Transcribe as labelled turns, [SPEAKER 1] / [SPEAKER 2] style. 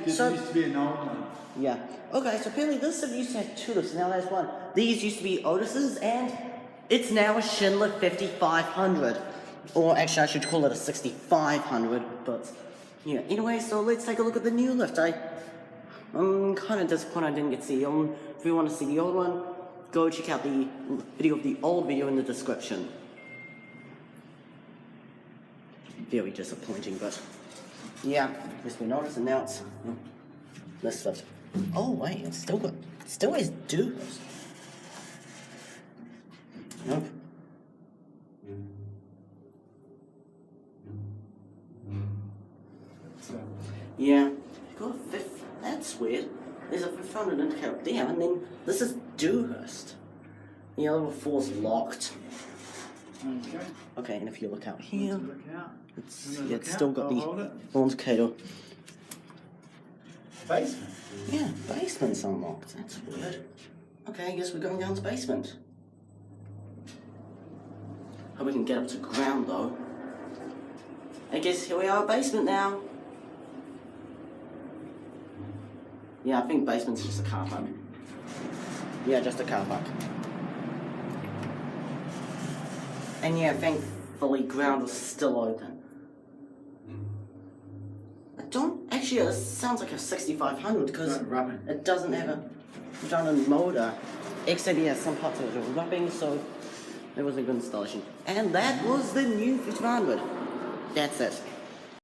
[SPEAKER 1] This used to be an old one.
[SPEAKER 2] Yeah. Okay, so apparently this stuff used to have two lifts, now there's one. These used to be OTIS's, and it's now a Schindler 5500. Or actually, I should call it a 6500, but yeah. Anyway, so let's take a look at the new lift. I'm kind of disappointed I didn't get to see the old one. If you want to see the old one, go check out the video of the old video in the description. Very disappointing, but yeah, it's been noticed, and now it's this lift. Oh wait, it's still has Dewhurst. Nope. Yeah, got a fifth. That's weird. There's a 500 indicator up there, and then this is Dewhurst. The other four's locked.
[SPEAKER 1] Okay.
[SPEAKER 2] Okay, and if you look out here,
[SPEAKER 1] Look out.
[SPEAKER 2] it's still got the indicator.
[SPEAKER 1] Basement.
[SPEAKER 2] Yeah, basement's unlocked. That's weird. Okay, I guess we're going down to basement. Hope we can get up to ground though. I guess here we are, basement now. Yeah, I think basement's just a car park. Yeah, just a car park. And yeah, thankfully ground is still open. Actually, it sounds like a 6500 because it doesn't have a redundant motor. Except, yeah, some parts of it are rubbing, so it was a good installation. And that was the new 5500. That's it.